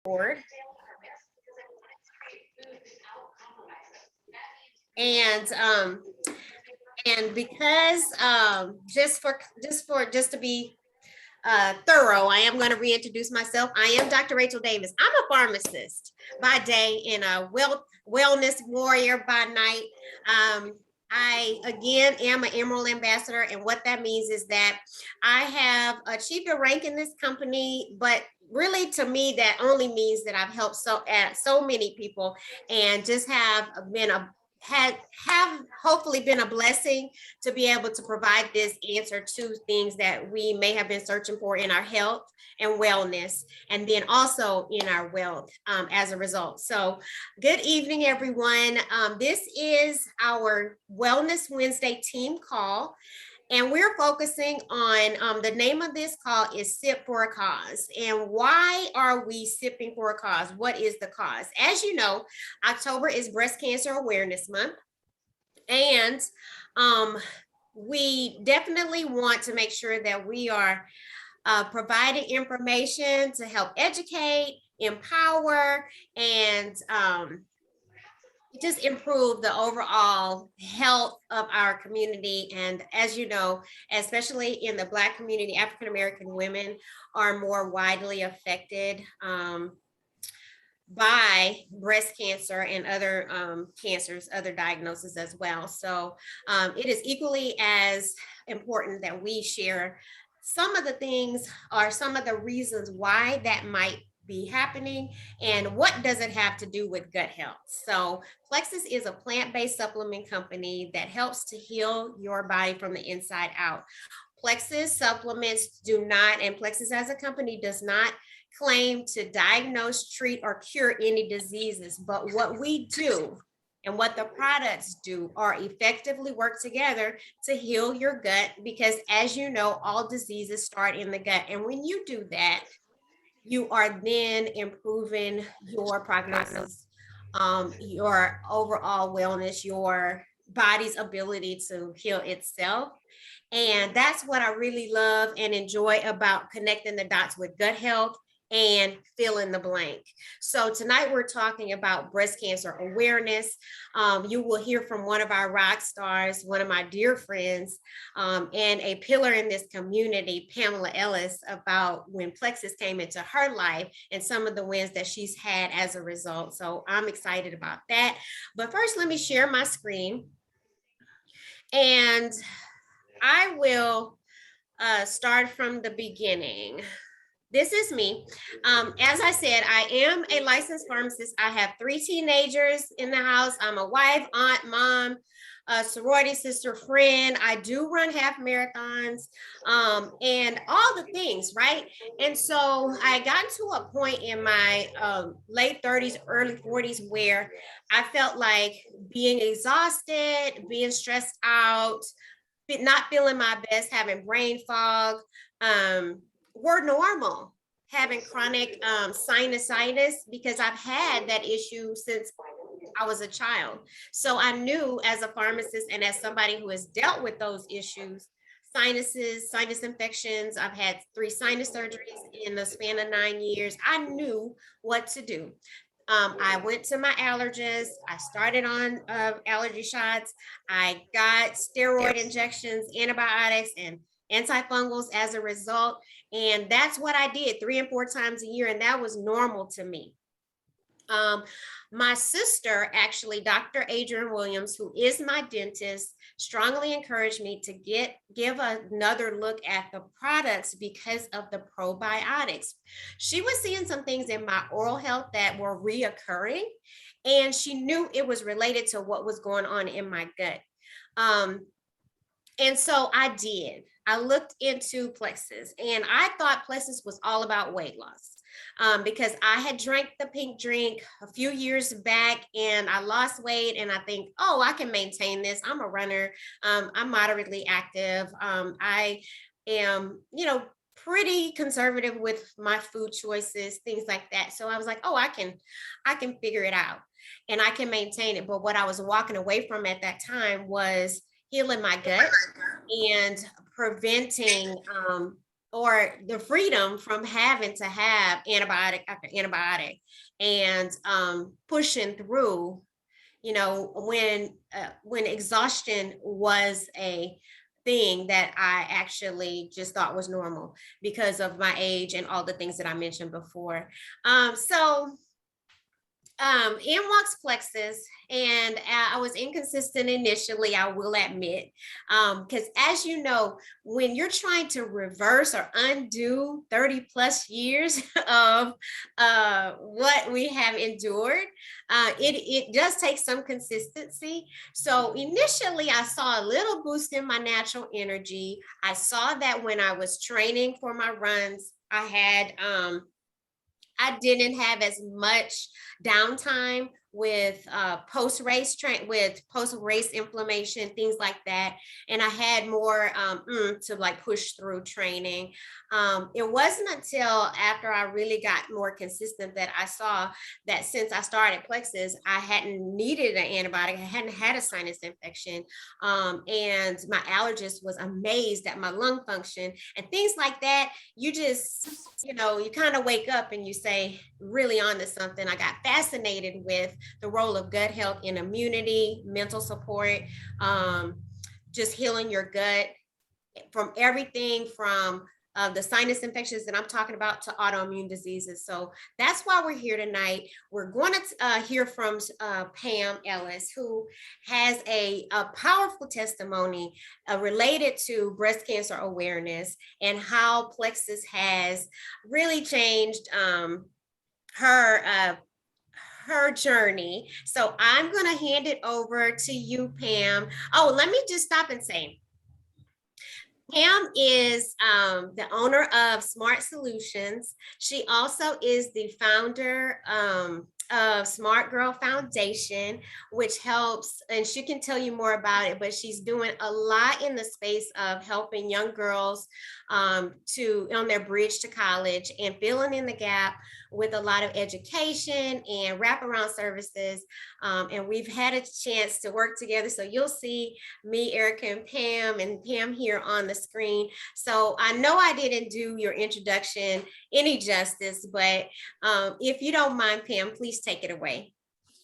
board. And because just to be thorough, I am going to reintroduce myself. I am Dr. Rachel Davis. I'm a pharmacist by day and a wellness warrior by night. I again am an Emerald Ambassador, and what that means is that I have achieved a rank in this company, but really to me that only means that I've helped so many people and just have hopefully been a blessing to be able to provide this answer to things that we may have been searching for in our health and wellness, and then also in our wealth as a result. So, good evening, everyone. This is our Wellness Wednesday team call. And we're focusing on the name of this call is Sip for a Cause. And why are we sipping for a cause? What is the cause? As you know, October is Breast Cancer Awareness Month. And we definitely want to make sure that we are providing information to help educate, empower, and just improve the overall health of our community. And as you know, especially in the Black community, African American women are more widely affected by breast cancer and other cancers, other diagnoses as well. So it is equally as important that we share some of the things or some of the reasons why that might be happening and what does it have to do with gut health. So Plexus is a plant-based supplement company that helps to heal your body from the inside out. Plexus supplements do not, and Plexus as a company does not claim to diagnose, treat, or cure any diseases. But what we do and what the products do are effectively work together to heal your gut, because as you know, all diseases start in the gut. And when you do that, you are then improving your prognosis, your overall wellness, your body's ability to heal itself. And that's what I really love and enjoy about connecting the dots with gut health and fill in the blank. So tonight we're talking about breast cancer awareness. You will hear from one of our rock stars, one of my dear friends, and a pillar in this community, Pamela Ellis, about when Plexus came into her life and some of the wins that she's had as a result. So I'm excited about that. But first, let me share my screen. And I will start from the beginning. This is me. As I said, I am a licensed pharmacist. I have 3 teenagers in the house. I'm a wife, aunt, mom, a sorority sister, friend. I do run half marathons and all the things, right? And so I got to a point in my late 30s, early 40s where I felt like being exhausted, being stressed out, not feeling my best, having brain fog, were normal. Having chronic sinusitis, because I've had that issue since I was a child. So I knew as a pharmacist and as somebody who has dealt with those issues, sinuses, sinus infections, I've had 3 sinus surgeries in the span of 9 years. I knew what to do. I went to my allergist. I started on allergy shots. I got steroid injections, antibiotics, and antifungals as a result. And that's what I did 3 and 4 times a year. And that was normal to me. My sister, actually, Dr. Adrienne Williams, who is my dentist, strongly encouraged me to give another look at the products because of the probiotics. She was seeing some things in my oral health that were reoccurring, and she knew it was related to what was going on in my gut. And so I did. I looked into Plexus, and I thought Plexus was all about weight loss. Because I had drank the pink drink a few years back and I lost weight, and I think, oh, I can maintain this. I'm a runner. I'm moderately active. I am, pretty conservative with my food choices, things like that. So I was like, oh, I can figure it out and I can maintain it. But what I was walking away from at that time was healing my gut and preventing or the freedom from having to have antibiotic after antibiotic, and pushing through, you know, when exhaustion was a thing that I actually just thought was normal because of my age and all the things that I mentioned before. So in walks Plexus, and I was inconsistent initially, I will admit, because as you know, when you're trying to reverse or undo 30 plus years of what we have endured, it does take some consistency. So initially, I saw a little boost in my natural energy. I saw that when I was training for my runs, I didn't have as much downtime with post race inflammation, things like that, and I had more to like push through training. It wasn't until after I really got more consistent that I saw that since I started Plexus, I hadn't needed an antibiotic, I hadn't had a sinus infection, and my allergist was amazed at my lung function and things like that. You just, you know, you kind of wake up and you say, really on to something. I got fascinated with the role of gut health in immunity, mental support, just healing your gut from everything from the sinus infections that I'm talking about to autoimmune diseases. So that's why we're here tonight. We're going to hear from Pam Ellis, who has a powerful testimony related to breast cancer awareness and how Plexus has really changed her her journey. So I'm going to hand it over to you, Pam. Oh, let me just stop and say, Pam is the owner of Smart Solutions. She also is the founder of Smart Girl Foundation, which helps, and she can tell you more about it, but she's doing a lot in the space of helping young girls to on their bridge to college and filling in the gap with a lot of education and wraparound services. And we've had a chance to work together. So you'll see me, Erica, and Pam here on the screen. So I know I didn't do your introduction any justice, but if you don't mind, Pam, please take it away.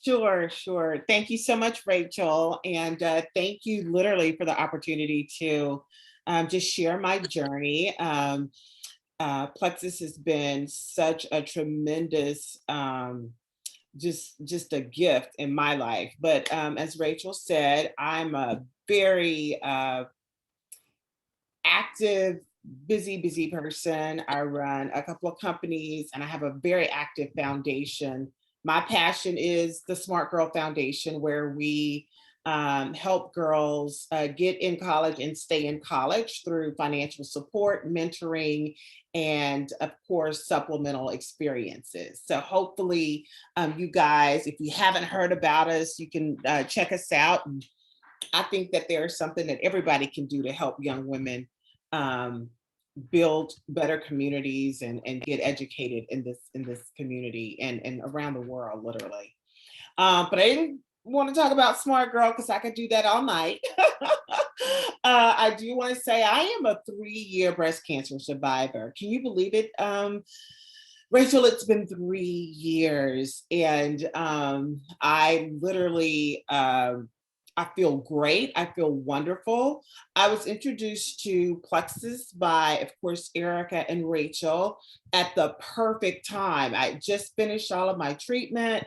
Sure, sure. Thank you so much, Rachel. And thank you literally for the opportunity to just share my journey. Plexus has been such a tremendous, just a gift in my life. But as Rachel said, I'm a very active, busy person. I run a couple of companies and I have a very active foundation. My passion is the Smart Girl Foundation, where we help girls get in college and stay in college through financial support, mentoring, and of course, supplemental experiences. So hopefully you guys, if you haven't heard about us, you can check us out. And I think that there's something that everybody can do to help young women build better communities and get educated in this community and around the world, literally. But I didn't want to talk about Smart Girl because I could do that all night. I do want to say I am a 3-year breast cancer survivor. Can you believe it? Rachel, it's been 3 years, and I literally I feel great. I feel wonderful. I was introduced to Plexus by, of course, Erica and Rachel at the perfect time. I just finished all of my treatment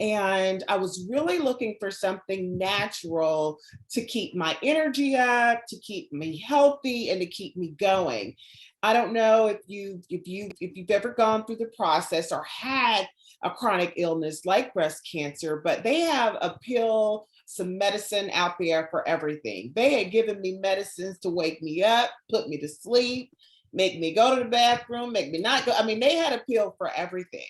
and I was really looking for something natural to keep my energy up, to keep me healthy, and to keep me going. I don't know if you've ever gone through the process or had a chronic illness like breast cancer, but they have a pill, some medicine out there for everything. They had given me medicines to wake me up, put me to sleep, make me go to the bathroom, make me not go. I mean, they had a pill for everything.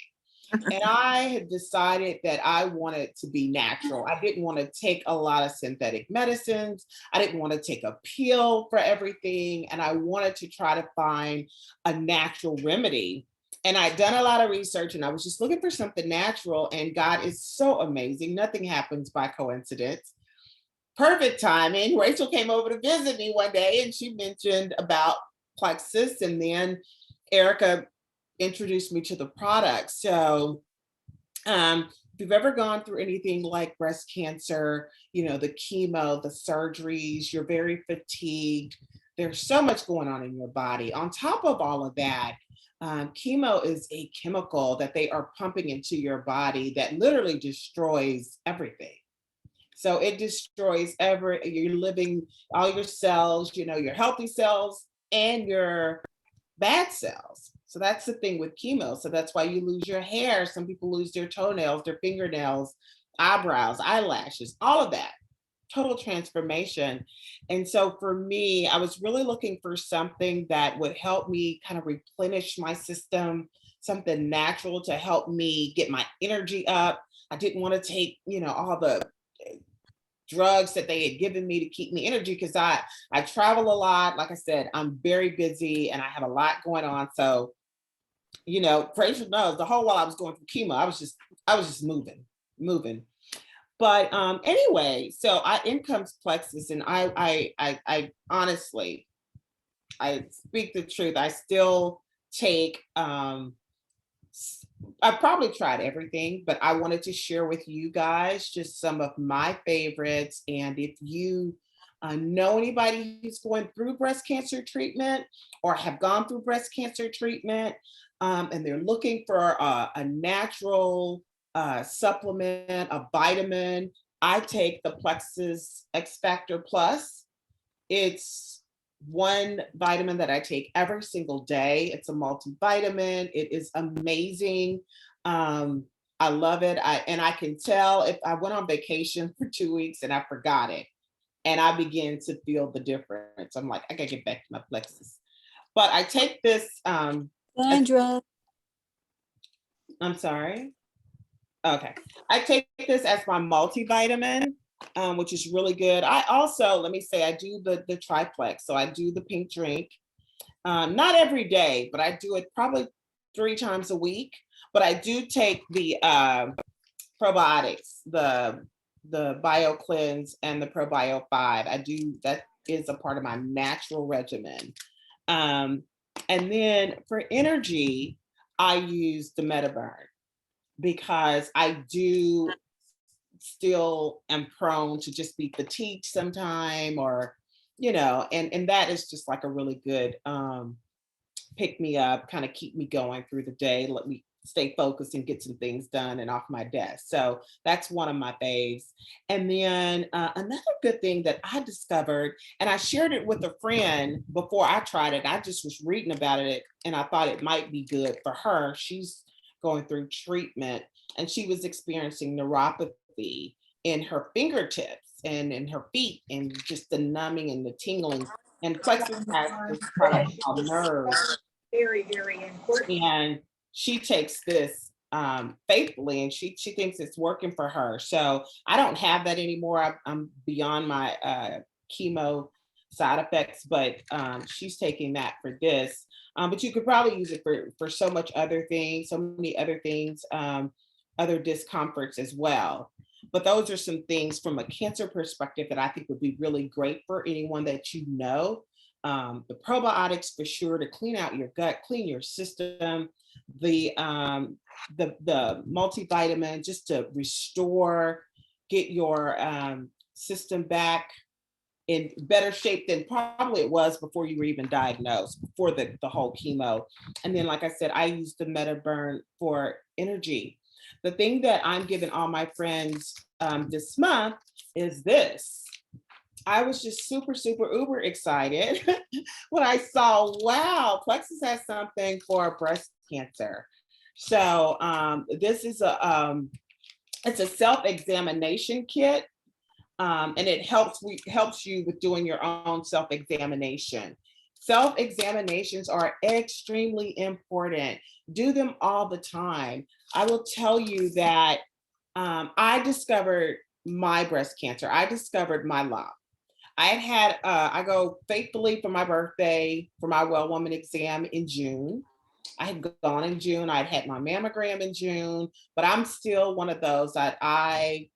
And I had decided that I wanted to be natural. I didn't want to take a lot of synthetic medicines. I didn't want to take a pill for everything. And I wanted to try to find a natural remedy. And I'd done a lot of research and I was just looking for something natural. And God is so amazing. Nothing happens by coincidence. Perfect timing. Rachel came over to visit me one day and she mentioned about Plexus, and then Erica introduced me to the product. So if you've ever gone through anything like breast cancer, the chemo, the surgeries, you're very fatigued. There's so much going on in your body. On top of all of that, chemo is a chemical that they are pumping into your body that literally destroys everything. So it destroys you're living, all your cells, your healthy cells and your bad cells. So that's the thing with chemo. So that's why you lose your hair. Some people lose their toenails, their fingernails, eyebrows, eyelashes, all of that. Total transformation. And so for me, I was really looking for something that would help me kind of replenish my system, something natural to help me get my energy up. I didn't want to take, all the drugs that they had given me to keep me energy, because I travel a lot. Like I said, I'm very busy and I have a lot going on. So, Rachel knows the whole while I was going through chemo, I was just moving. But anyway, so in comes Plexus, and I honestly, I speak the truth. I still take I've probably tried everything, but I wanted to share with you guys just some of my favorites. And if you know anybody who's going through breast cancer treatment or have gone through breast cancer treatment, and they're looking for a natural supplement, a vitamin, I take the Plexus X Factor Plus. It's one vitamin that I take every single day. It's a multivitamin. It is amazing. I love it. I can tell if I went on vacation for 2 weeks and I forgot it, and I begin to feel the difference. I'm like, I gotta get back to my Plexus. But I take this. Sandra. I'm sorry. Okay, I take this as my multivitamin, which is really good. I also, let me say, I do the triplex. So I do the pink drink, not every day, but I do it probably 3 times a week. But I do take the probiotics, the BioCleanse and the ProBio 5. That is a part of my natural regimen. And then for energy, I use the MetaBurn, because I do still am prone to just be fatigued sometime, or and that is just like a really good pick me up, kind of keep me going through the day, let me stay focused and get some things done and off my desk. So that's one of my faves. And then another good thing that I discovered, and I shared it with a friend before I tried it, I just was reading about it and I thought it might be good for her. She's going through treatment and she was experiencing neuropathy in her fingertips and in her feet, and just the numbing and the tingling. And Plexus has this product called Nerve. Very, very important. And she takes this faithfully, and she thinks it's working for her. So I don't have that anymore. I'm beyond my chemo side effects, but she's taking that for this. But you could probably use it for so much other things, so many other things, other discomforts as well. But those are some things from a cancer perspective that I think would be really great for anyone that you know. The probiotics for sure, to clean out your gut, clean your system. The multivitamin just to restore, get your system back in better shape than probably it was before you were even diagnosed, before the whole chemo. And then, like I said, I use the MetaBurn for energy. The thing that I'm giving all my friends this month is this. I was just super, super, uber excited when I saw, wow, Plexus has something for breast cancer. So this is it's a self-examination kit, and it helps you with doing your own self-examination. Self-examinations are extremely important. Do them all the time. I will tell you that I discovered my breast cancer. I discovered my lump. I go faithfully for my birthday for my well woman exam in June. I had gone in June. I'd had my mammogram in June, but I'm still one of those that I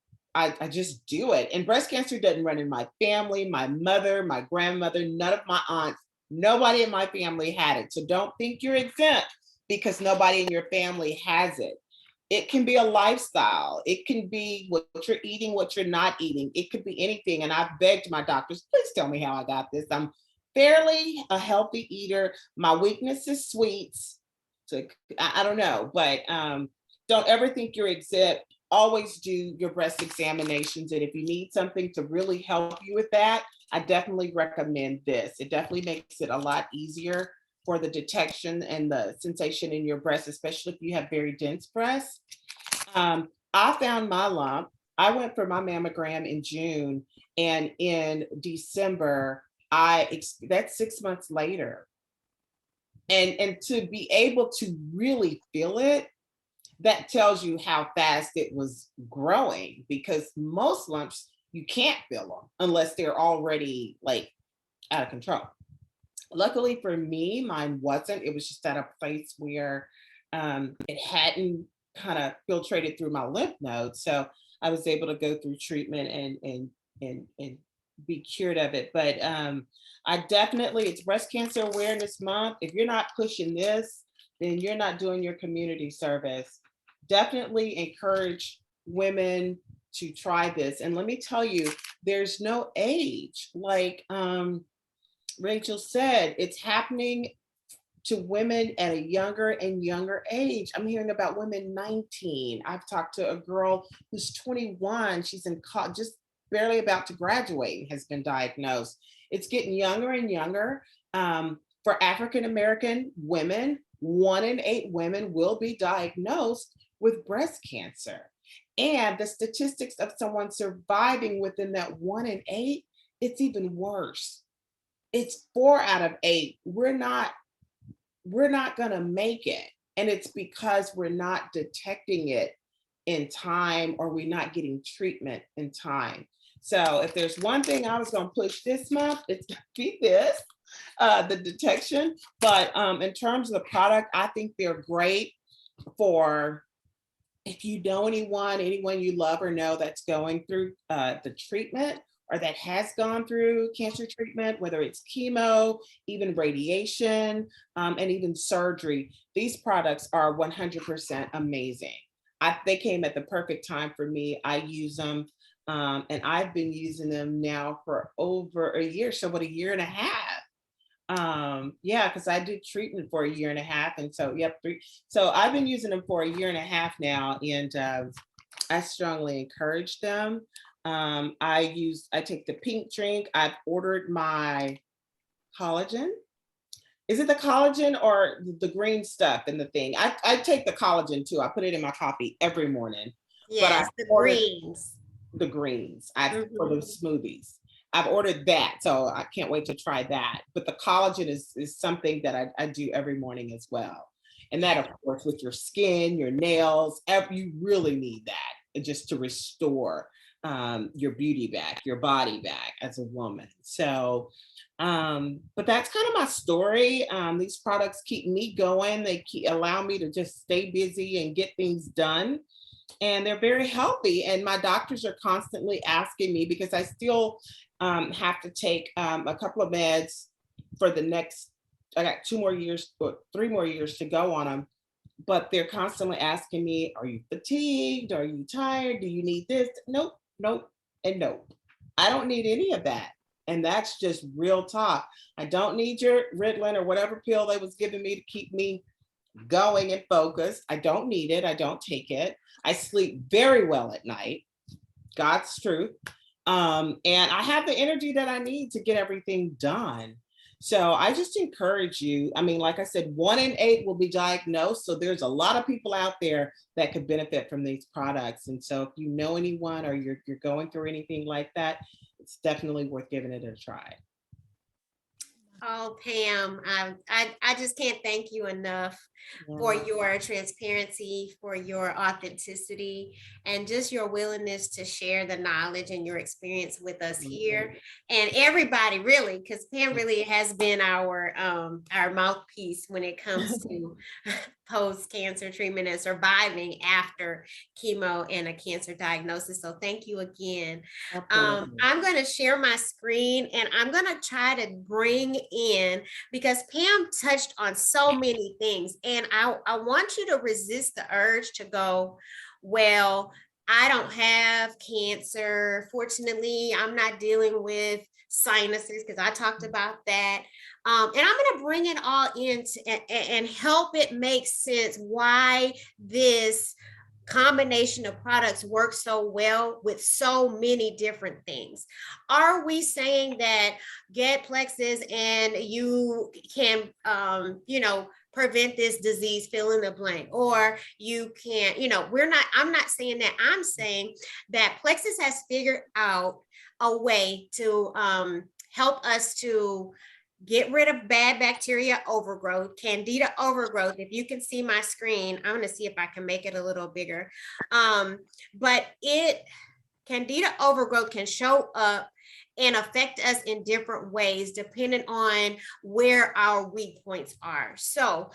just do it. And breast cancer doesn't run in my family, my mother, my grandmother, none of my aunts Nobody in my family had it. So don't think you're exempt because nobody in your family has it. It can be a lifestyle. It can be what you're eating, what you're not eating. It could be anything. And I've begged my doctors, please tell me how I got this. I'm fairly a healthy eater. My weakness is sweets. So I don't know, but don't ever think you're exempt. Always do your breast examinations. And if you need something to really help you with that, I definitely recommend this. It definitely makes it a lot easier for the detection and the sensation in your breast, especially if you have very dense breasts. I found my lump. I went for my mammogram in June, and in December, that's 6 months later. And to be able to really feel it, that tells you how fast it was growing, because most lumps you can't feel them unless they're already like out of control. Luckily for me, mine wasn't. It was just at a place where it hadn't kind of filtrated through my lymph nodes. So I was able to go through treatment and be cured of it. But I definitely, it's Breast Cancer Awareness Month. If you're not pushing this, then you're not doing your community service. Definitely encourage women to try this. And let me tell you, there's no age. Like Rachel said, it's happening to women at a younger and younger age. I'm hearing about women 19. I've talked to a girl who's 21. She's in just barely about to graduate and has been diagnosed. It's getting younger and younger. For African American women, 1 in 8 women will be diagnosed with breast cancer. And the statistics of someone surviving within that 1 in 8, it's even worse. It's 4 out of 8. We're not gonna make it. And it's because we're not detecting it in time, or we're not getting treatment in time. So if there's one thing I was gonna push this month, it's gonna be this, the detection. But in terms of the product, I think they're great for if you know anyone you love or know that's going through the treatment, or that has gone through cancer treatment, whether it's chemo, even radiation, and even surgery. These products are 100% amazing. They came at the perfect time for me. I use them, and I've been using them now for over a year, so about a year and a half. Yeah, because I did treatment for a year and a half, and so yep, 3. So I've been using them for a year and a half now, and I strongly encourage them. I take the pink drink. I've ordered my collagen. Is it the collagen or the green stuff in the thing? I take the collagen too. I put it in my coffee every morning. But I Yes, the ordered greens. the greens for the smoothies. I've ordered that, so I can't wait to try that. But the collagen is something that I do every morning as well. And that, of course, with your skin, your nails, you really need that just to restore your beauty back, your body back as a woman. So, but that's kind of my story. These products keep me going. They allow me to just stay busy and get things done. And they're very healthy. And my doctors are constantly asking me, because I still have to take a couple of meds for the next, I got 2 more years or 3 more years to go on them. But they're constantly asking me, are you fatigued? Are you tired? Do you need this? Nope, nope, and nope. I don't need any of that. And that's just real talk. I don't need your Ritalin or whatever pill they was giving me to keep me going and focused. I don't need it. I don't take it. I sleep very well at night. God's truth. And I have the energy that I need to get everything done. So I just encourage you. I mean, like I said, 1 in 8 will be diagnosed. So there's a lot of people out there that could benefit from these products. And so if you know anyone, or you're going through anything like that, it's definitely worth giving it a try. Oh, Pam, I just can't thank you enough for your transparency, for your authenticity, and just your willingness to share the knowledge and your experience with us here, and everybody really, because Pam really has been our mouthpiece when it comes to post-cancer treatment and surviving after chemo and a cancer diagnosis. So thank you again. I'm going to share my screen, and I'm going to try to bring in because Pam touched on so many things. And I want you to resist the urge to go, well, I don't have cancer. Fortunately, I'm not dealing with sinuses because I talked about that. And I'm going to bring it all in and help it make sense why this combination of products work so well with so many different things. Are we saying that get Plexus and you can, prevent this disease, fill in the blank, or you can't, I'm not saying that. I'm saying that Plexus has figured out a way to help us to get rid of bad bacteria overgrowth, candida overgrowth. If you can see my screen, I'm going to see if I can make it a little bigger. But candida overgrowth can show up and affect us in different ways depending on where our weak points are. So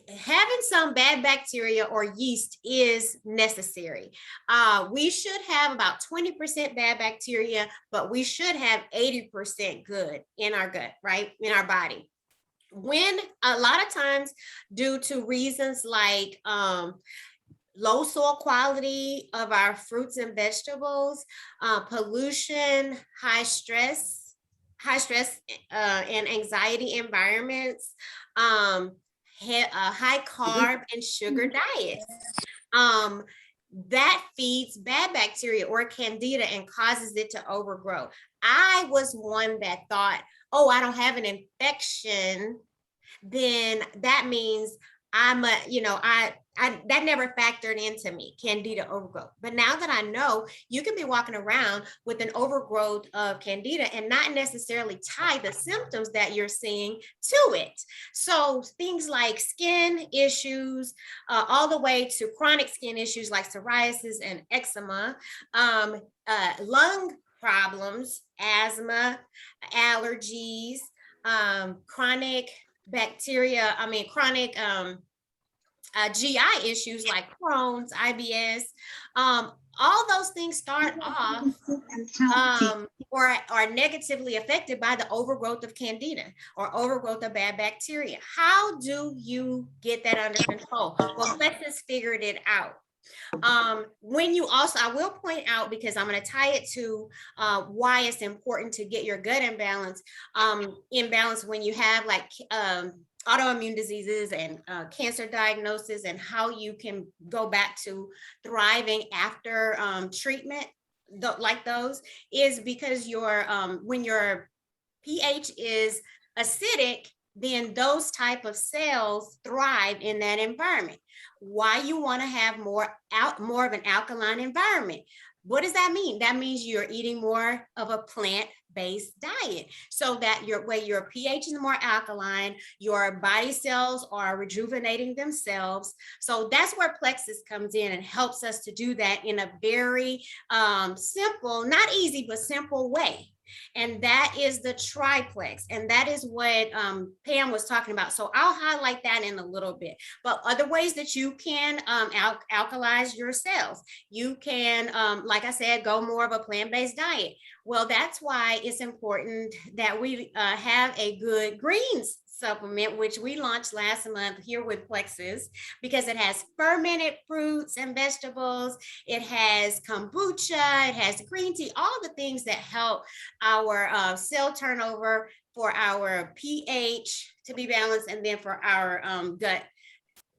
having some bad bacteria or yeast is necessary. We should have about 20% bad bacteria, but we should have 80% good in our gut, right? In our body. When a lot of times due to reasons like low soil quality of our fruits and vegetables, pollution, high stress and anxiety environments, high carb and sugar diets. That feeds bad bacteria or candida and causes it to overgrow. I was one that thought, oh, I don't have an infection, then that means that never factored into me, candida overgrowth. But now that I know, you can be walking around with an overgrowth of candida and not necessarily tie the symptoms that you're seeing to it. So things like skin issues, all the way to chronic skin issues like psoriasis and eczema, lung problems, asthma, allergies, chronic GI issues like Crohn's, IBS, all those things start off or are negatively affected by the overgrowth of candida or overgrowth of bad bacteria. How do you get that under control? Well, Plexus figured it out. I will point out, because I'm going to tie it to why it's important to get your gut in balance when you have like autoimmune diseases and cancer diagnosis, and how you can go back to thriving after treatment like those, is because when your pH is acidic, then those type of cells thrive in that environment. Why you want to have more of an alkaline environment? What does that mean? That means you're eating more of a plant-based diet, so that your pH is more alkaline, your body cells are rejuvenating themselves. So that's where Plexus comes in and helps us to do that in a very simple, not easy, but simple way. And that is the triplex. And that is what Pam was talking about. So I'll highlight that in a little bit. But other ways that you can alkalize your cells. You can, like I said, go more of a plant-based diet. Well, that's why it's important that we have a good greens supplement, which we launched last month here with Plexus, because it has fermented fruits and vegetables. It has kombucha, it has green tea, all the things that help our cell turnover, for our pH to be balanced, and then for our gut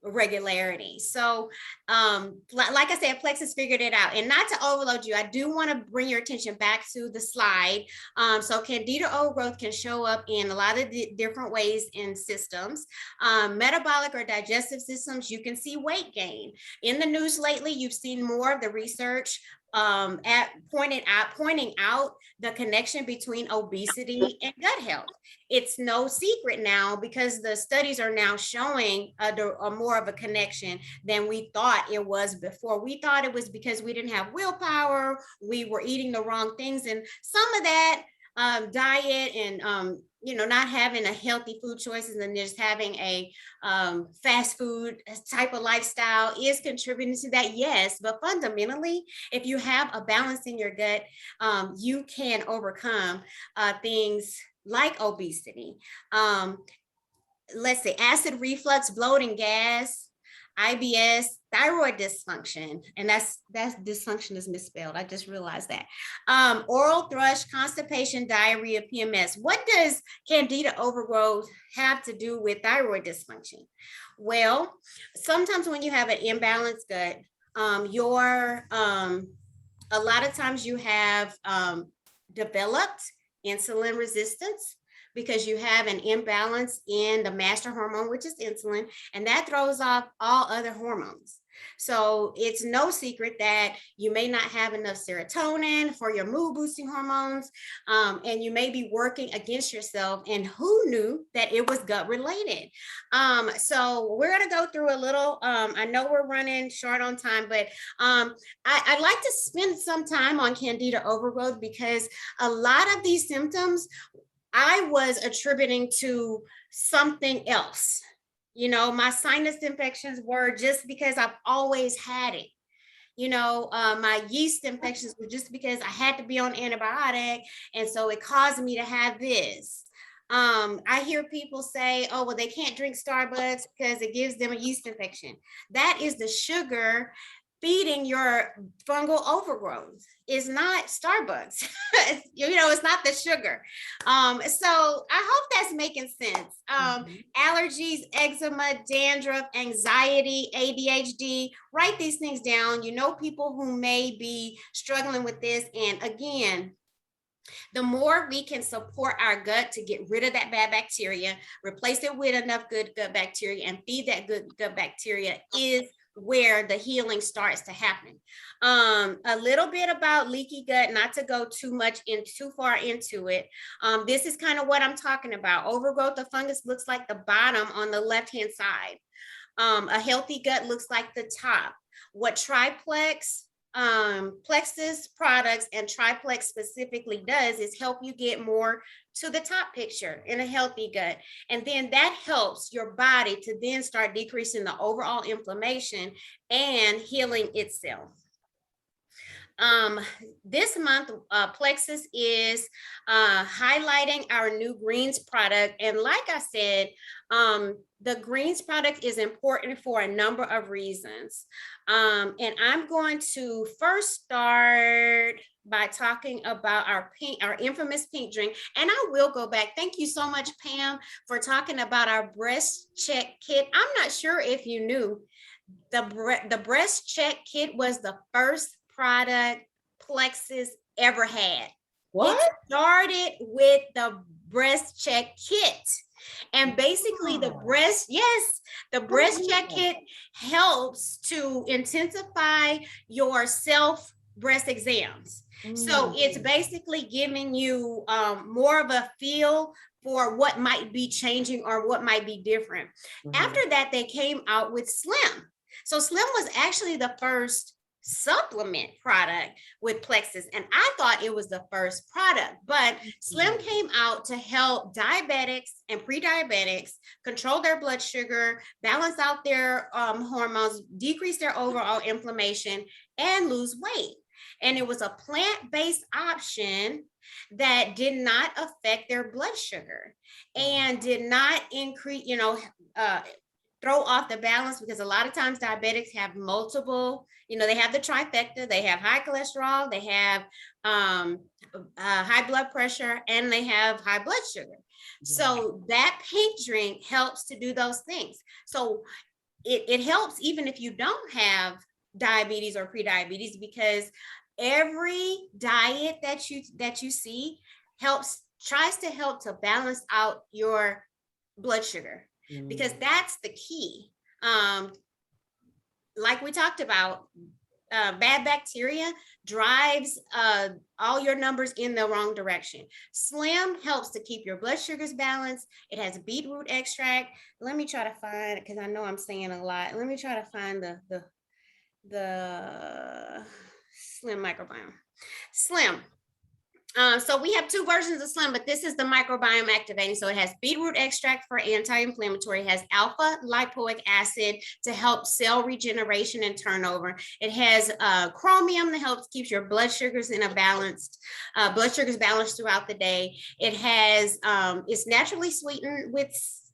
regularity. So like I said, Plexus figured it out. And not to overload you, I do want to bring your attention back to the slide. So candida overgrowth can show up in a lot of different ways in systems. Metabolic or digestive systems, you can see weight gain. In the news lately, you've seen more of the research pointing out the connection between obesity and gut health. It's no secret now, because the studies are now showing a more of a connection than we thought it was before. We thought it was because we didn't have willpower, we were eating the wrong things, and some of that diet and not having a healthy food choices and just having a fast food type of lifestyle is contributing to that, yes. But fundamentally, if you have a balance in your gut, you can overcome things like obesity, let's say acid reflux, bloating, gas, IBS, thyroid dysfunction, and that's dysfunction is misspelled. I just realized that. Oral thrush, constipation, diarrhea, PMS. What does candida overgrowth have to do with thyroid dysfunction? Well, sometimes when you have an imbalanced gut, a lot of times you have developed insulin resistance because you have an imbalance in the master hormone, which is insulin, and that throws off all other hormones. So it's no secret that you may not have enough serotonin for your mood boosting hormones, and you may be working against yourself. And who knew that it was gut related? So we're going to go through a little, I know we're running short on time, but I'd like to spend some time on candida overgrowth because a lot of these symptoms I was attributing to something else. You know, my sinus infections were just because I've always had it. You know, my yeast infections were just because I had to be on antibiotic. And so it caused me to have this. I hear people say, oh, well, they can't drink Starbucks because it gives them a yeast infection. That is the sugar feeding your fungal overgrowth. Is not Starbucks. You know, it's not the sugar. So I hope that's making sense. Allergies, eczema, dandruff, anxiety, ADHD, write these things down. You know, people who may be struggling with this. And again, the more we can support our gut to get rid of that bad bacteria, replace it with enough good gut bacteria, and feed that good gut bacteria is where the healing starts to happen. A little bit about leaky gut, not to go too far into it. This is kind of what I'm talking about. Overgrowth of fungus looks like the bottom on the left-hand side. A healthy gut looks like the top. What Triplex, Plexus products and Triplex specifically does is help you get more to the top picture in a healthy gut. And then that helps your body to then start decreasing the overall inflammation and healing itself. This month, Plexus is highlighting our new greens product. And like I said, the greens product is important for a number of reasons. And I'm going to first start by talking about our infamous pink drink. And I will go back. Thank you so much, Pam, for talking about our breast check kit. I'm not sure if you knew the breast check kit was the first product Plexus ever had. What? It started with the breast check kit. And basically the breast check kit helps to intensify your self breast exams. So it's basically giving you more of a feel for what might be changing or what might be different. After that, they came out with Slim. So Slim was actually the first supplement product with Plexus, and I thought it was the first product, but Slim came out to help diabetics and pre-diabetics control their blood sugar, balance out their hormones, decrease their overall inflammation, and lose weight. And it was a plant-based option that did not affect their blood sugar and did not increase, throw off the balance, because a lot of times diabetics have multiple, they have the trifecta, they have high cholesterol, they have high blood pressure, and they have high blood sugar. So that pink drink helps to do those things. So it helps even if you don't have diabetes or pre-diabetes, because every diet that you see tries to help to balance out your blood sugar, because that's the key. Like we talked about, bad bacteria drives all your numbers in the wrong direction. Slim helps to keep your blood sugars balanced. It has beetroot extract. Let me try to find it, because I know I'm saying a lot. Let me try to find the Slim microbiome. Slim. So we have two versions of Slim, but this is the microbiome activating. So it has beetroot extract for anti-inflammatory, it has alpha lipoic acid to help cell regeneration and turnover. It has chromium that helps keeps your blood sugars in a balanced, blood sugars balanced throughout the day. It has, it's naturally sweetened with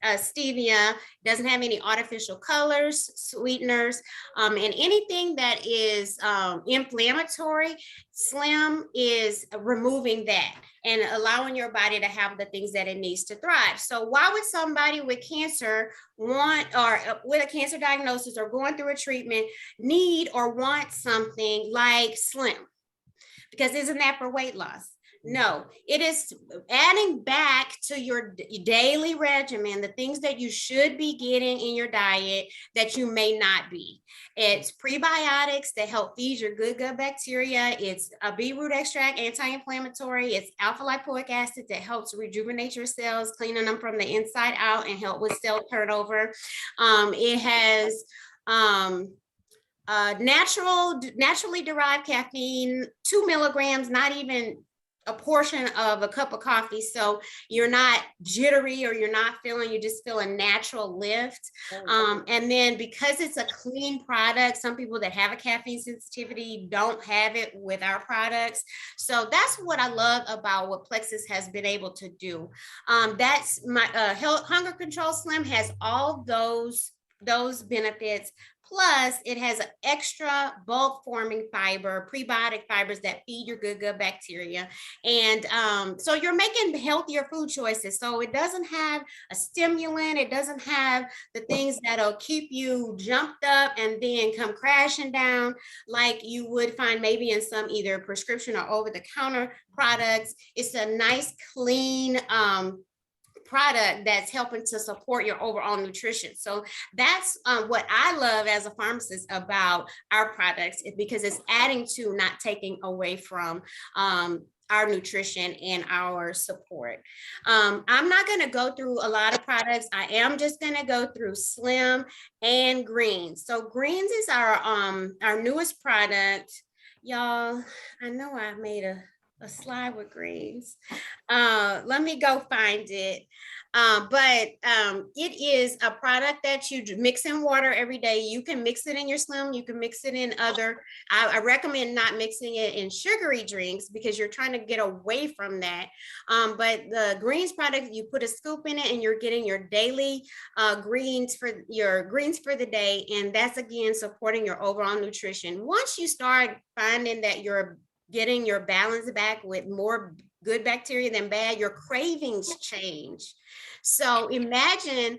stevia, doesn't have any artificial colors, sweeteners, and anything that is inflammatory. Slim is removing that and allowing your body to have the things that it needs to thrive. So why would somebody with cancer want, or with a cancer diagnosis or going through a treatment, need or want something like Slim? Because isn't that for weight loss? No, it is adding back to your daily regimen, the things that you should be getting in your diet that you may not be. It's prebiotics that help feed your good gut bacteria. It's a beetroot extract, anti-inflammatory. It's alpha lipoic acid that helps rejuvenate your cells, cleaning them from the inside out and help with cell turnover. It has naturally derived caffeine, 2 milligrams, not even a portion of a cup of coffee. So you're not jittery or you're not feeling, you just feel a natural lift. And then because it's a clean product, some people that have a caffeine sensitivity don't have it with our products. So that's what I love about what Plexus has been able to do. That's my Hunger Control Slim has all those benefits. Plus, it has an extra bulk forming fiber, prebiotic fibers that feed your good gut bacteria. And so you're making healthier food choices. So it doesn't have a stimulant. It doesn't have the things that'll keep you jumped up and then come crashing down like you would find maybe in some either prescription or over the counter products. It's a nice, clean, product that's helping to support your overall nutrition. So that's what I love as a pharmacist about our products, because it's adding to, not taking away from our nutrition and our support. I'm not going to go through a lot of products. I am just going to go through Slim and Greens. So Greens is our newest product. Y'all, I know I made a slide with Greens. Let me go find it. But it is a product that you mix in water every day. You can mix it in your Slim. You can mix it in other. I recommend not mixing it in sugary drinks because you're trying to get away from that. But the Greens product, you put a scoop in it and you're getting your daily greens for the day. And that's, again, supporting your overall nutrition. Once you start finding that you're getting your balance back with more good bacteria than bad, your cravings change. So imagine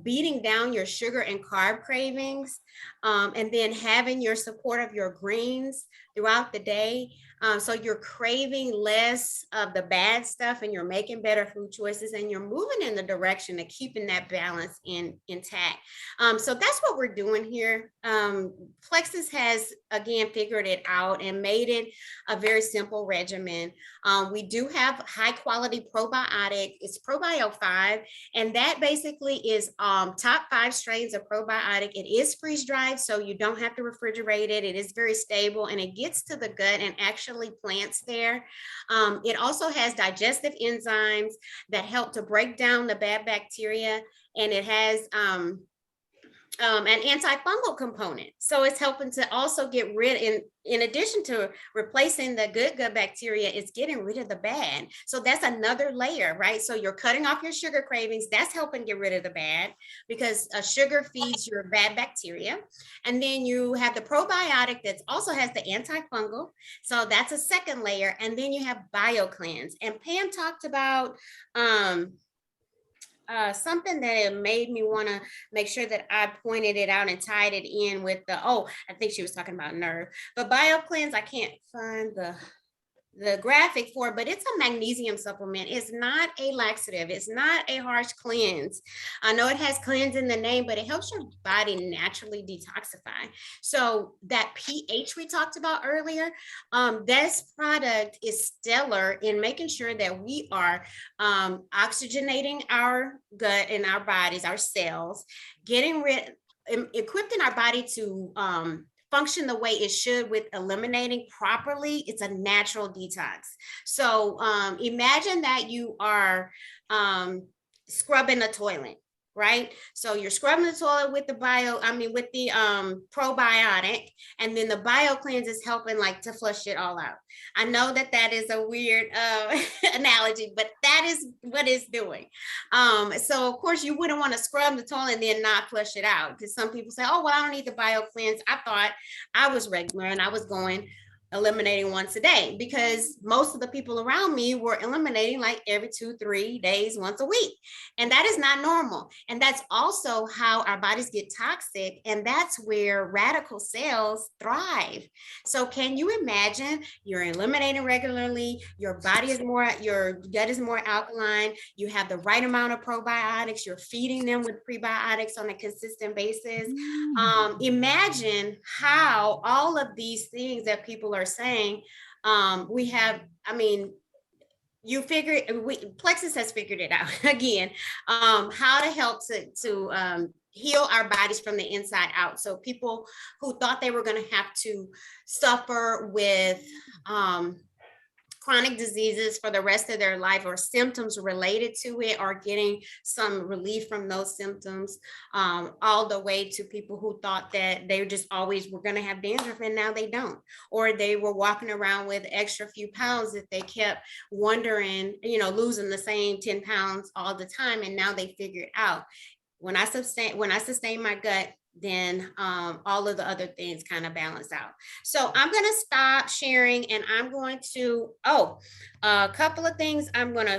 beating down your sugar and carb cravings, and then having your support of your greens throughout the day. So you're craving less of the bad stuff and you're making better food choices and you're moving in the direction of keeping that balance intact. So that's what we're doing here. Plexus has, again, figured it out and made it a very simple regimen. We do have high quality probiotic. It's Probio 5, and that basically is top 5 strains of probiotic. It is freeze dried, so you don't have to refrigerate it. It is very stable and it gets to the gut and actually plants there. It also has digestive enzymes that help to break down the bad bacteria, and it has an antifungal component. So it's helping to also get rid, in addition to replacing the good gut bacteria, it's getting rid of the bad. So that's another layer, right? So you're cutting off your sugar cravings. That's helping get rid of the bad, because sugar feeds your bad bacteria. And then you have the probiotic that also has the antifungal. So that's a second layer. And then you have BioCleanse. And Pam talked about something that made me want to make sure that I pointed it out and tied it in with I think she was talking about nerve. But BioCleanse, I can't find the graphic for it, but it's a magnesium supplement. It's not a laxative. It's not a harsh cleanse. I know it has cleanse in the name, but it helps your body naturally detoxify. So that pH we talked about earlier, this product is stellar in making sure that we are oxygenating our gut and our bodies, our cells, equipping our body to function the way it should with eliminating properly, it's a natural detox. So imagine that you are scrubbing a toilet, right? So you're scrubbing the toilet with the with the probiotic, and then the BioCleanse is helping like to flush it all out. I know that that is a weird analogy, but that is what it's doing. So of course you wouldn't want to scrub the toilet and then not flush it out, because some people say, oh, well, I don't need the BioCleanse. I thought I was regular and I was eliminating once a day, because most of the people around me were eliminating like every 2-3 days, once a week. And that is not normal. And that's also how our bodies get toxic. And that's where radical cells thrive. So can you imagine you're eliminating regularly, your gut is more alkaline, you have the right amount of probiotics, you're feeding them with prebiotics on a consistent basis. Imagine how all of these things that people are saying, Plexus has figured it out again, how to help to heal our bodies from the inside out. So people who thought they were going to have to suffer with chronic diseases for the rest of their life, or symptoms related to it, are getting some relief from those symptoms, all the way to people who thought that they just always were going to have dandruff and now they don't, or they were walking around with extra few pounds that they kept wondering, losing the same 10 pounds all the time, and now they figured out, when I sustain my gut, then all of the other things kind of balance out. So I'm going to stop sharing, and I'm going to, a couple of things I want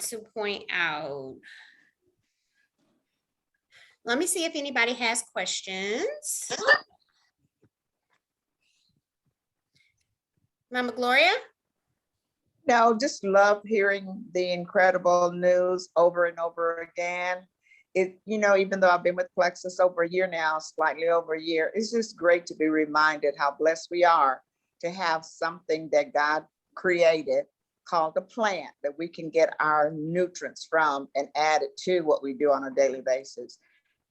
to point out. Let me see if anybody has questions. Mama Gloria? No, just love hearing the incredible news over and over again. Even though I've been with Plexus over a year now, slightly over a year, it's just great to be reminded how blessed we are to have something that God created called a plant that we can get our nutrients from and add it to what we do on a daily basis.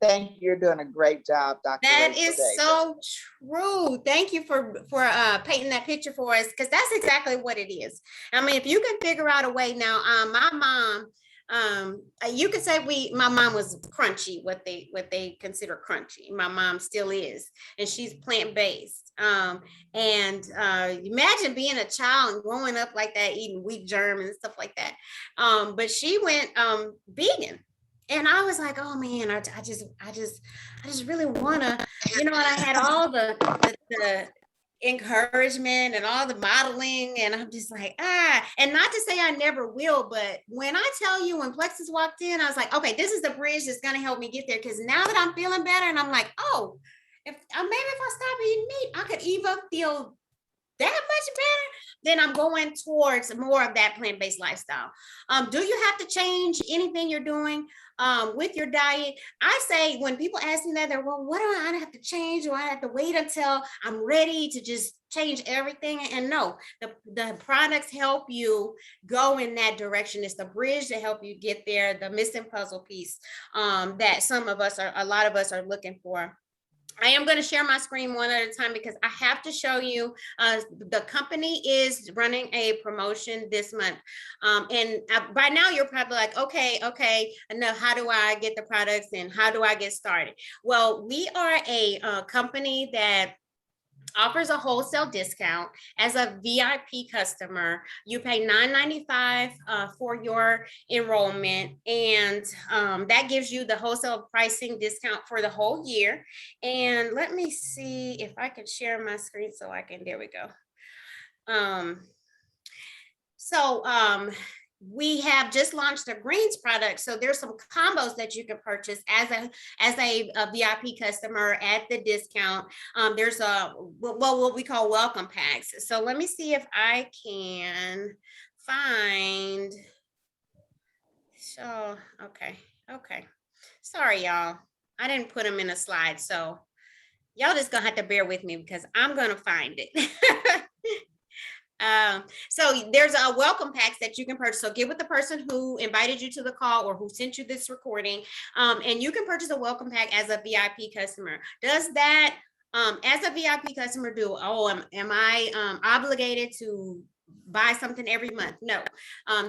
Thank you. You're doing a great job, Dr. That is so true. Thank you for painting that picture for us, because that's exactly what it is. I mean, if you can figure out a way now, my mom, you could say my mom was crunchy, what they consider crunchy. My mom still is, and she's plant-based. And imagine being a child and growing up like that, eating wheat germ and stuff like that. But she went vegan. And I was like, oh man, I just really wanna, and I had all the encouragement and all the modeling, and I'm just like, and not to say I never will, but when I tell you, when Plexus walked in, I was like, okay, this is the bridge that's gonna help me get there, because now that I'm feeling better, and I'm like, oh, maybe if I stop eating meat, I could even feel that much better, then I'm going towards more of that plant-based lifestyle. Do you have to change anything you're doing with your diet? I say, when people ask me that, they're, well, what do I have to change? Do I have to wait until I'm ready to just change everything? And no, the products help you go in that direction. It's the bridge to help you get there, the missing puzzle piece that a lot of us are looking for. I am going to share my screen one at a time, because I have to show you, the company is running a promotion this month. And by now you're probably like, okay, now how do I get the products and how do I get started? Well, we are a company that offers a wholesale discount. As a VIP customer, you pay $9.95 for your enrollment, and that gives you the wholesale pricing discount for the whole year. And let me see if I can share my screen so I can, there we go. We have just launched a greens product. So there's some combos that you can purchase as a VIP customer at the discount. There's what we call welcome packs. So let me see if I can find. So, okay. Sorry, y'all. I didn't put them in a slide. So y'all just gonna have to bear with me, because I'm gonna find it. So there's a welcome packs that you can purchase. So get with the person who invited you to the call or who sent you this recording. And you can purchase a welcome pack as a VIP customer. Does that as a VIP customer do? Oh, am I obligated to buy something every month? No.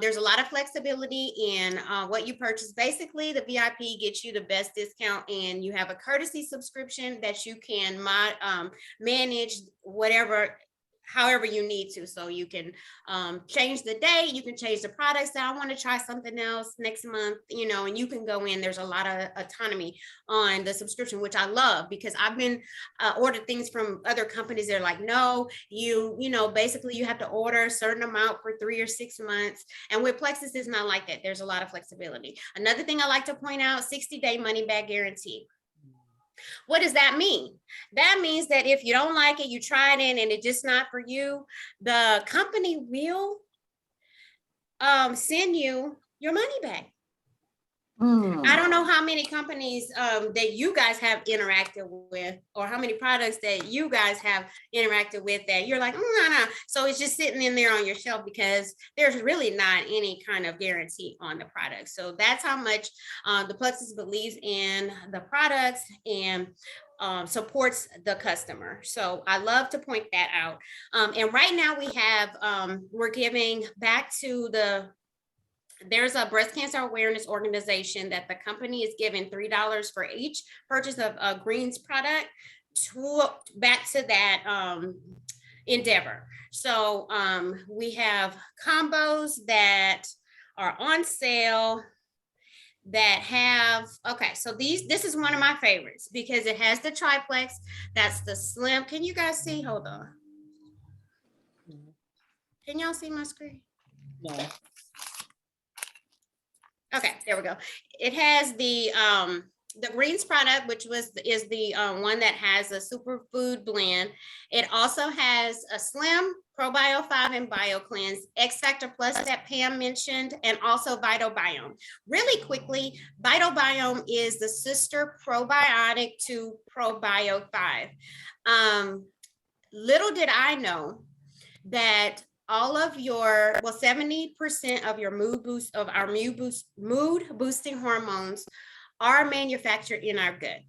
There's a lot of flexibility in what you purchase. Basically, the VIP gets you the best discount, and you have a courtesy subscription that you can manage whatever, however you need to. So you can change the day, you can change the products. That I want to try something else next month, and you can go in. There's a lot of autonomy on the subscription, which I love, because I've been ordered things from other companies. They're like, no, basically you have to order a certain amount for 3 or 6 months. And with Plexus, it's not like that. There's a lot of flexibility. Another thing I like to point out, 60-day money back guarantee. What does that mean? That means that if you don't like it, you tried it and it's just not for you, the company will send you your money back. I don't know how many companies that you guys have interacted with, or how many products that you guys have interacted with that you're like, no. So it's just sitting in there on your shelf because there's really not any kind of guarantee on the product. So that's how much the Plexus believes in the products and supports the customer. So I love to point that out. And right now we have, we're giving back to there's a breast cancer awareness organization that the company is giving $3 for each purchase of a Greens product back to that endeavor. So we have combos that are on sale that have, okay, so this is one of my favorites because it has the triplex. That's the slim. Can you guys see? Hold on. Can y'all see my screen? Yeah. Okay, there we go. It has the Greens product, which is the one that has a superfood blend. It also has a slim, ProBio 5 and BioCleanse, X Factor Plus that Pam mentioned, and also Vital Biome. Really quickly, Vital Biome is the sister probiotic to ProBio 5. Little did I know that all of your, 70% of your mood boosting hormones are manufactured in our gut.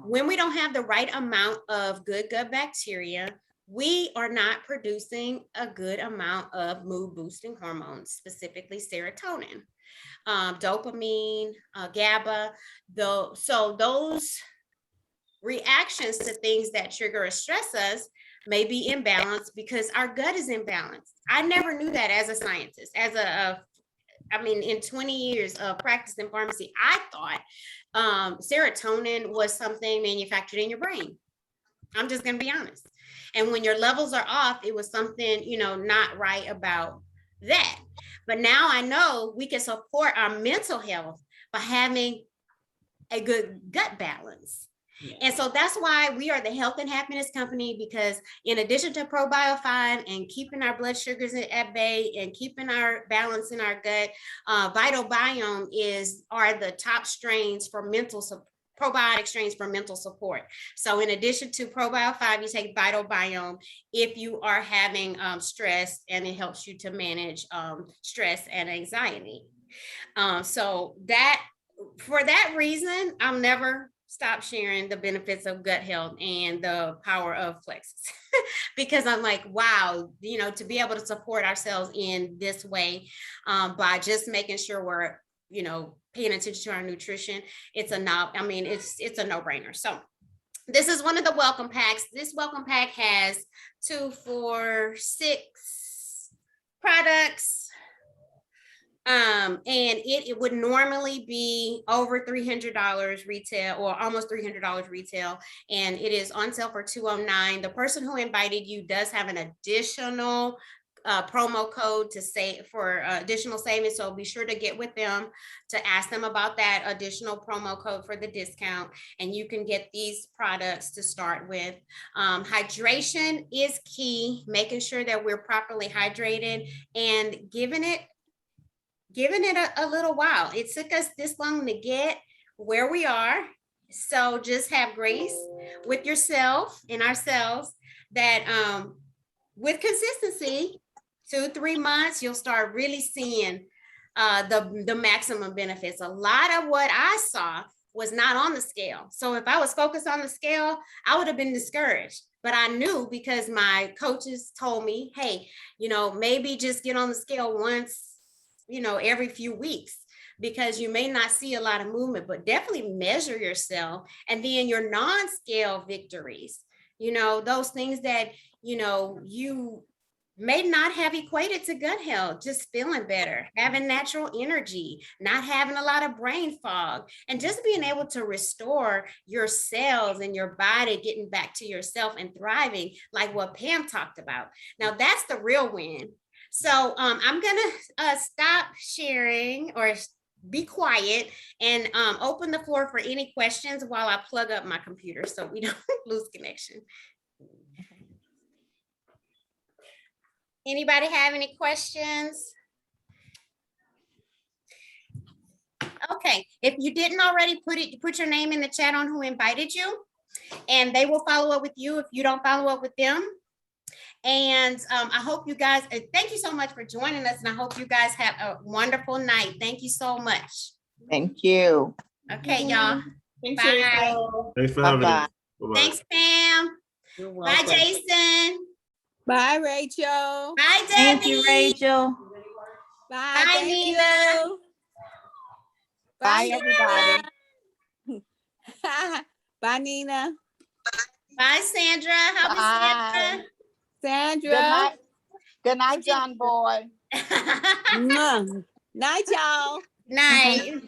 When we don't have the right amount of good gut bacteria, we are not producing a good amount of mood boosting hormones, specifically serotonin, dopamine, GABA. So those reactions to things that trigger or stress us may be imbalanced because our gut is imbalanced. I never knew that as a scientist. In 20 years of practice in pharmacy, I thought serotonin was something manufactured in your brain. I'm just going to be honest. And when your levels are off, it was something, not right about that. But now I know we can support our mental health by having a good gut balance. Yeah. And so that's why we are the health and happiness company, because in addition to ProBio 5 and keeping our blood sugars at bay and keeping our balance in our gut, Vital Biome are the top strains for probiotic strains for mental support. So in addition to ProBio 5, you take Vital Biome if you are having stress, and it helps you to manage stress and anxiety. So that, for that reason, I'll never stop sharing the benefits of gut health and the power of Plexus because I'm like, wow, to be able to support ourselves in this way by just making sure we're, paying attention to our nutrition, it's a no-brainer. So this is one of the welcome packs. This welcome pack has 2, 4, 6 products. And it would normally be over $300 retail, or almost $300 retail, and it is on sale for $209. The person who invited you does have an additional promo code to save for additional savings, so be sure to get with them to ask them about that additional promo code for the discount, and you can get these products to start with. Hydration is key, making sure that we're properly hydrated and giving it a little while. It took us this long to get where we are. So just have grace with yourself and ourselves that with consistency, 2-3 months, you'll start really seeing the maximum benefits. A lot of what I saw was not on the scale. So if I was focused on the scale, I would have been discouraged. But I knew because my coaches told me, hey, maybe just get on the scale once, every few weeks, because you may not see a lot of movement, but definitely measure yourself. And then your non-scale victories, those things that, you may not have equated to gut health, just feeling better, having natural energy, not having a lot of brain fog, and just being able to restore your cells and your body, getting back to yourself and thriving, like what Pam talked about. Now, that's the real win. So I'm gonna stop sharing or be quiet and open the floor for any questions while I plug up my computer so we don't lose connection. Anybody have any questions? Okay, if you didn't already put your name in the chat on who invited you, and they will follow up with you if you don't follow up with them. And I hope you guys, thank you so much for joining us, and I hope you guys have a wonderful night. Thank you so much. Thank you. Okay, y'all. Thanks, Bye. Rachel. Thanks for having Bye-bye. us. Bye-bye. Thanks, Pam. You're Bye, welcome. Jason. Bye, Rachel. Bye, Debbie. Thank you, Rachel. Bye, Bye, thank Nina. you. Bye, Nina. everybody. Bye, Nina. Bye, Sandra. How Bye. Good Sandra. night. Good night, John Boy. was Sandra? Mwah. Night, y'all. Night.